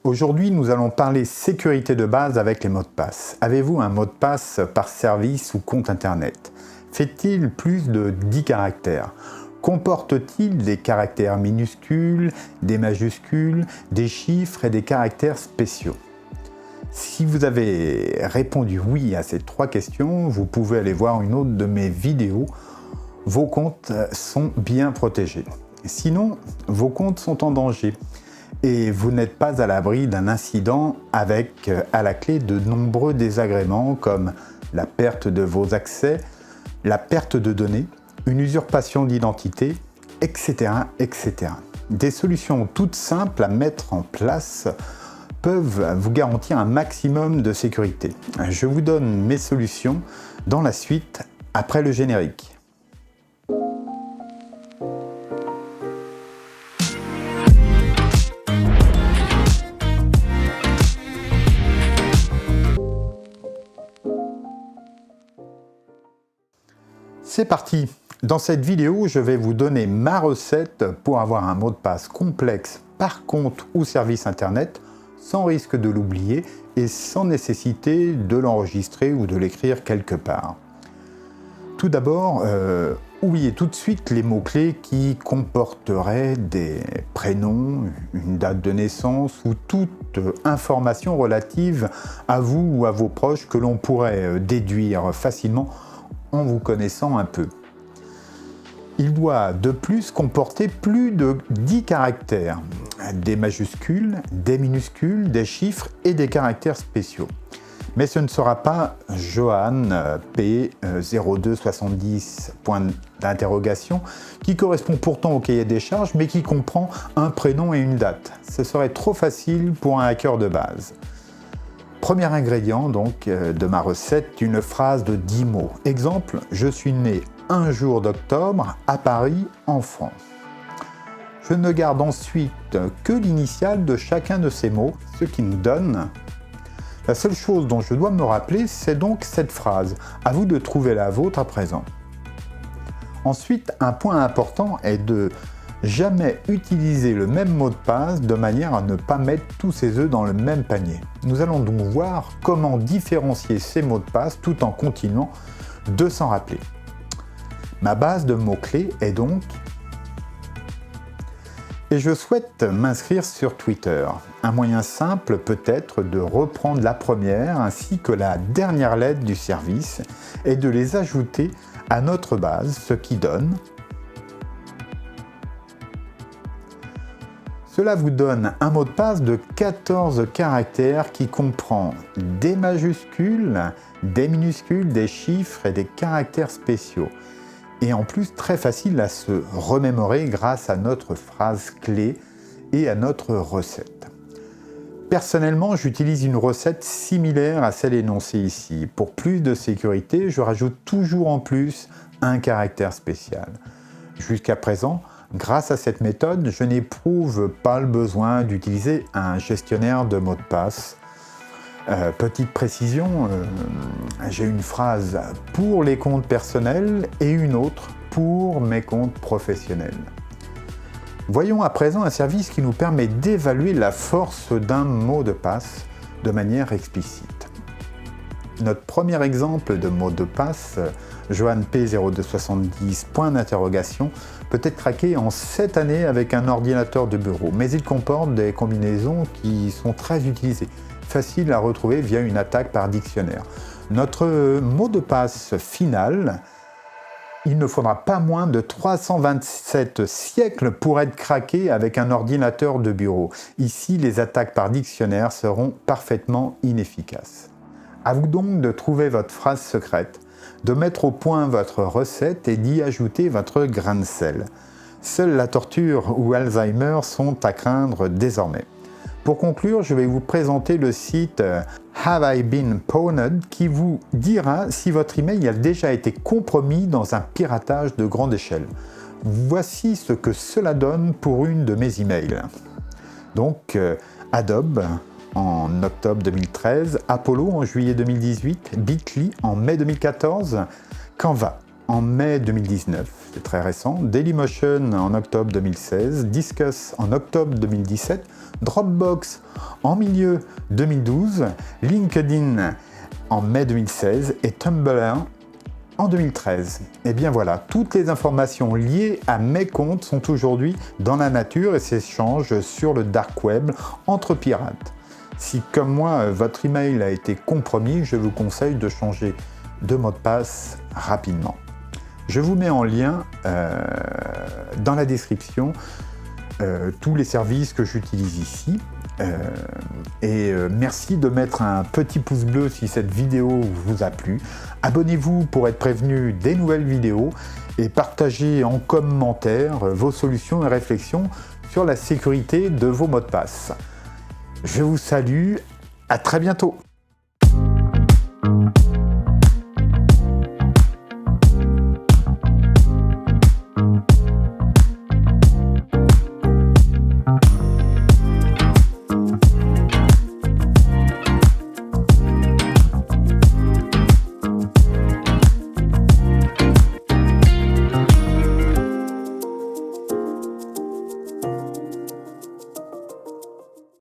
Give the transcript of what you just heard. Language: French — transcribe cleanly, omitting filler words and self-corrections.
Aujourd'hui, nous allons parler sécurité de base avec les mots de passe. Avez-vous un mot de passe par service ou compte internet? Fait-il plus de 10 caractères? Comporte-t-il des caractères minuscules, des majuscules, des chiffres et des caractères spéciaux? Si vous avez répondu oui à ces 3 questions, vous pouvez aller voir une autre de mes vidéos. Vos comptes sont bien protégés. Sinon, vos comptes sont en danger. Et vous n'êtes pas à l'abri d'un incident avec à la clé de nombreux désagréments comme la perte de vos accès, la perte de données, une usurpation d'identité, etc., etc. Des solutions toutes simples à mettre en place peuvent vous garantir un maximum de sécurité. Je vous donne mes solutions dans la suite après le générique. C'est parti! Dans cette vidéo, je vais vous donner ma recette pour avoir un mot de passe complexe par compte ou service internet sans risque de l'oublier et sans nécessité de l'enregistrer ou de l'écrire quelque part. Tout d'abord, oubliez tout de suite les mots-clés qui comporteraient des prénoms, une date de naissance ou toute information relative à vous ou à vos proches que l'on pourrait déduire facilement en vous connaissant un peu. Il doit de plus comporter plus de 10 caractères, des majuscules, des minuscules, des chiffres et des caractères spéciaux. Mais ce ne sera pas Johan P0270 point d'interrogation qui correspond pourtant au cahier des charges mais qui comprend un prénom et une date. Ce serait trop facile pour un hacker de base. Premier ingrédient donc de ma recette, une phrase de 10 mots. Exemple, je suis né un jour d'octobre à Paris, en France. Je ne garde ensuite que l'initiale de chacun de ces mots, ce qui nous donne. La seule chose dont je dois me rappeler, c'est donc cette phrase. À vous de trouver la vôtre à présent. Ensuite, un point important est de jamais utiliser le même mot de passe de manière à ne pas mettre tous ses œufs dans le même panier. Nous allons donc voir comment différencier ces mots de passe tout en continuant de s'en rappeler. Ma base de mots-clés est donc et je souhaite m'inscrire sur Twitter. Un moyen simple peut être de reprendre la première ainsi que la dernière lettre du service et de les ajouter à notre base, ce qui donne. Cela vous donne un mot de passe de 14 caractères qui comprend des majuscules, des minuscules, des chiffres et des caractères spéciaux. Et en plus très facile à se remémorer grâce à notre phrase clé et à notre recette. Personnellement, j'utilise une recette similaire à celle énoncée ici. Pour plus de sécurité, je rajoute toujours en plus un caractère spécial. Jusqu'à présent, grâce à cette méthode, je n'éprouve pas le besoin d'utiliser un gestionnaire de mots de passe. Petite précision, j'ai une phrase pour les comptes personnels et une autre pour mes comptes professionnels. Voyons à présent un service qui nous permet d'évaluer la force d'un mot de passe de manière explicite. Notre premier exemple de mot de passe, Johan P0270 point d'interrogation, peut être craqué en 7 années avec un ordinateur de bureau, mais il comporte des combinaisons qui sont très utilisées, faciles à retrouver via une attaque par dictionnaire. Notre mot de passe final, il ne faudra pas moins de 327 siècles pour être craqué avec un ordinateur de bureau. Ici, les attaques par dictionnaire seront parfaitement inefficaces. À vous donc de trouver votre phrase secrète, de mettre au point votre recette et d'y ajouter votre grain de sel. Seule la torture ou Alzheimer sont à craindre désormais. Pour conclure, je vais vous présenter le site Have I Been Pwned qui vous dira si votre email a déjà été compromis dans un piratage de grande échelle. Voici ce que cela donne pour une de mes emails. Donc, Adobe en octobre 2013, Apollo en juillet 2018, Bitly en mai 2014, Canva en mai 2019, c'est très récent, Dailymotion en octobre 2016, Disqus en octobre 2017, Dropbox en milieu 2012, LinkedIn en mai 2016 et Tumblr en 2013. Et bien voilà, toutes les informations liées à mes comptes sont aujourd'hui dans la nature et s'échangent sur le dark web entre pirates. Si, comme moi, votre email a été compromis, je vous conseille de changer de mot de passe rapidement. Je vous mets en lien dans la description tous les services que j'utilise ici. Merci de mettre un petit pouce bleu si cette vidéo vous a plu. Abonnez-vous pour être prévenu des nouvelles vidéos et partagez en commentaire vos solutions et réflexions sur la sécurité de vos mots de passe. Je vous salue, à très bientôt.